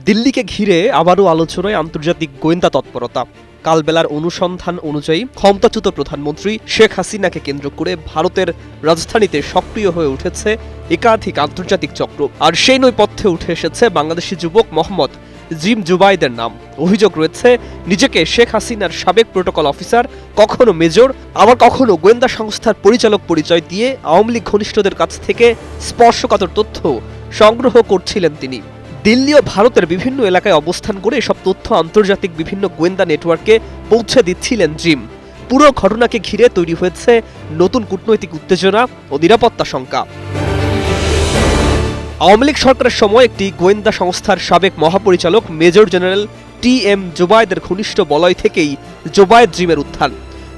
দিল্লিকে ঘিরে আবারও আলোচনায় আন্তর্জাতিক গোয়েন্দা তৎপরতা। কালবেলার অনুসন্ধান অনুযায়ী ক্ষমতাচ্যুত প্রধানমন্ত্রী শেখ হাসিনাকে কেন্দ্র করে ভারতের রাজধানীতে সক্রিয় হয়ে উঠেছে একাধিক আন্তর্জাতিক চক্র। আর সেই নৈপথ্যে উঠে এসেছে বাংলাদেশি যুবক মোহাম্মদ জিম জুবাইদের নাম। অভিযোগ রয়েছে নিজেকে শেখ হাসিনার সাবেক প্রোটোকল অফিসার, কখনো মেজর, আবার কখনো গোয়েন্দা সংস্থার পরিচালক পরিচয় দিয়ে আওয়ামী লীগ ঘনিষ্ঠদের কাছ থেকে স্পর্শকাতর তথ্য সংগ্রহ করছিলেন তিনি। দিল্লি ও ভারতের বিভিন্ন এলাকায় অবস্থান করে এসব তথ্য আন্তর্জাতিক বিভিন্ন গোয়েন্দা নেটওয়ার্কে পৌঁছে দিচ্ছিলেন জিম। পুরো ঘটনাকে ঘিরে তৈরি হয়েছে নতুন কূটনৈতিক উত্তেজনা ও নিরাপত্তা শঙ্কা। আওয়ামী লীগ সরকারের সময় একটি গোয়েন্দা সংস্থার সাবেক মহাপরিচালক মেজর জেনারেল টি.এম. জোবায়েদের ঘনিষ্ঠ বলয় থেকেই জোবায়েদ জিমের উত্থান।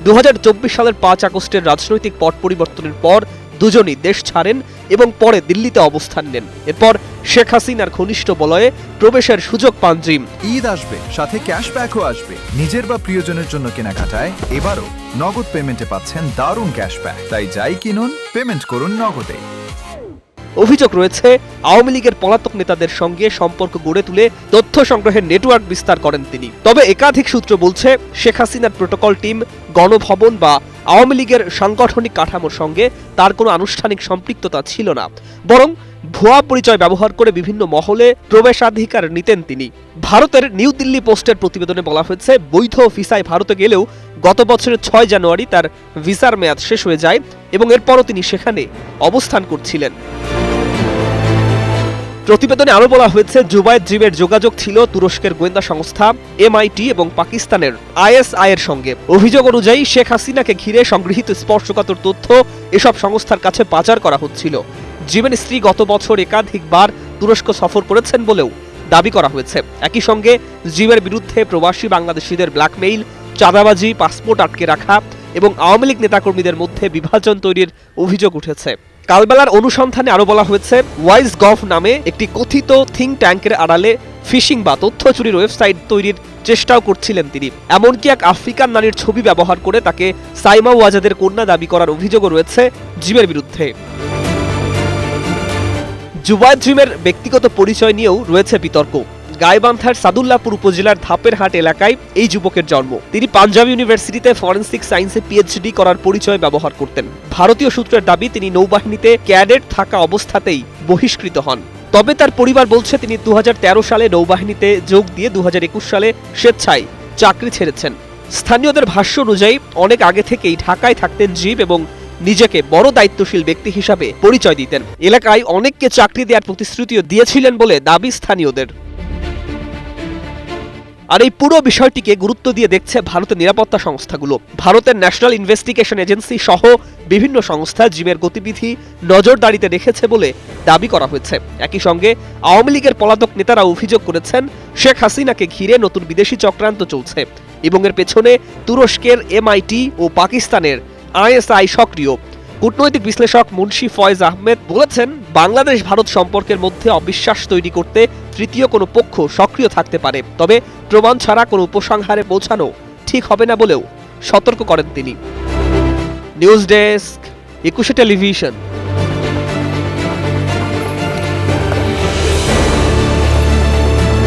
2024 সালের 5 আগস্টের রাজনৈতিক পট পরিবর্তনের পর দুজনই দেশ ছাড়েন এবং পরে দিল্লিতে অবস্থান নেন। এরপর শেখ হাসিনার ঘনিষ্ঠ বলয়ে প্রবেশের সুযোগ পান জিম। ঈদ আসবে, সাথে ক্যাশব্যাকও আসবে। নিজের বা প্রিয়জনের জন্য কেনাকাটায় এবারও নগদ পেমেন্টে পাচ্ছেন দারুণ ক্যাশব্যাক। তাই যাই কিনুন, পেমেন্ট করুন নগদে। অভিযোগ রয়েছে আওয়ামী লীগের পলাতক নেতাদের সঙ্গে সম্পর্ক গড়ে তুলে তথ্য সংগ্রহের নেটওয়ার্ক বিস্তার করেন তিনি। তবে একাধিক সূত্র বলছে শেখ হাসিনার প্রোটোকল টিম, গণভবন বা আওয়ামী লীগের সাংগঠনিক কাঠামোর সঙ্গে তার কোনো আনুষ্ঠানিক সম্পৃক্ততা ছিল না, বরং ভুয়া পরিচয় ব্যবহার করে বিভিন্ন মহলে প্রবেশাধিকার নিতেন তিনি। ভারতের নিউ দিল্লি পোস্টের প্রতিবেদনে বলা হয়েছে, বৈধ ভিসায় ভারতে গেলেও গত বছরের 6 জানুয়ারি তার ভিসার মেয়াদ শেষ হয়ে যায় এবং এরপরও তিনি সেখানে অবস্থান করছিলেন। প্রতিবেদনে আরও বলা হয়েছে, জুবায়েদ জিমের যোগাযোগ ছিল তুরস্কের গোয়েন্দা সংস্থা MIT এবং পাকিস্তানের ISI এর সঙ্গে। অভিযোগ অনুযায়ী শেখ হাসিনাকে ঘিরে সংগৃহীত স্পর্শকাতর তথ্য এসব সংস্থার কাছে পাচার করা হচ্ছিল। জিমের স্ত্রী গত বছর একাধিকবার তুরস্ক সফর করেছেন বলেও দাবি করা হয়েছে। একই সঙ্গে জিমের বিরুদ্ধে প্রবাসী বাংলাদেশিদের ব্ল্যাকমেইল, চাঁদাবাজি, পাসপোর্ট আটকে রাখা এবং আওয়ামী লীগ নেতাকর্মীদের মধ্যে বিভাজন তৈরির অভিযোগ উঠেছে। কালবেলার অনুসন্ধানে আরও বলা হয়েছে, ওয়াইজ গভ নামে একটি কথিত থিঙ্ক ট্যাঙ্কের আড়ালে ফিশিং বা তথ্য চুরির ওয়েবসাইট তৈরির চেষ্টাও করছিলেন তিনি। এমনকি এক আফ্রিকান নারীর ছবি ব্যবহার করে তাকে সাইমা ওয়াজেদের কন্যা দাবি করার অভিযোগও রয়েছে জিমের বিরুদ্ধে। জুবায়েদ জিমের ব্যক্তিগত পরিচয় নিয়েও রয়েছে বিতর্ক। গাইবান্ধার সাদুল্লাপুর উপজেলার ধাপেরহাট এলাকায় এই যুবকের জন্ম। তিনি পাঞ্জাব ইউনিভার্সিটিতে ফরেনসিক সায়েন্সে PhD করার পরিচয় ব্যবহার করতেন। ভারতীয় সূত্রের দাবি, তিনি নৌবাহিনীতে ক্যাডেট থাকা অবস্থাতেই বহিষ্কৃত হন। তবে তার পরিবার বলছে, তিনি 2013 সালে নৌবাহিনীতে যোগ দিয়ে 2021 সালে স্বেচ্ছায় চাকরি ছেড়েছেন। স্থানীয়দের ভাষ্য অনুযায়ী অনেক আগে থেকেই ঢাকায় থাকতেন জিম এবং নিজেকে বড় দায়িত্বশীল ব্যক্তি হিসাবে পরিচয় দিতেন। এলাকায় অনেককে চাকরি দেওয়ার প্রতিশ্রুতিও দিয়েছিলেন বলে দাবি স্থানীয়দের। আর এই পুরো বিষয়টিকে গুরুত্ব দিয়ে দেখছে ভারতের নিরাপত্তা সংস্থাগুলো। ভারতের ন্যাশনাল ইনভেস্টিগেশন এজেন্সি সহ বিভিন্ন সংস্থা জিমের গতিবিধি নজরদারিতে রেখেছে বলে দাবি করা হয়েছে। একই সঙ্গে আওয়ামী লীগের পলাতক নেতারা অভিযোগ করেছেন, শেখ হাসিনাকে ঘিরে নতুন বিদেশি চক্রান্ত চলছে এবং এর পেছনে তুরস্কের MIT ও পাকিস্তানের ISI সক্রিয়। কূটনৈতিক বিশ্লেষক মুন্সি ফয়েজ আহমেদ বলেছেন, বাংলাদেশ ভারত সম্পর্কের মধ্যে অবিশ্বাস তৈরি করতে তৃতীয় কোনো পক্ষ সক্রিয় থাকতে পারে, তবে প্রমাণ ছাড়া কোনো উপসংহারে পৌঁছানো ঠিক হবে না বলেও সতর্ক করেন তিনি। News desk, 21 television.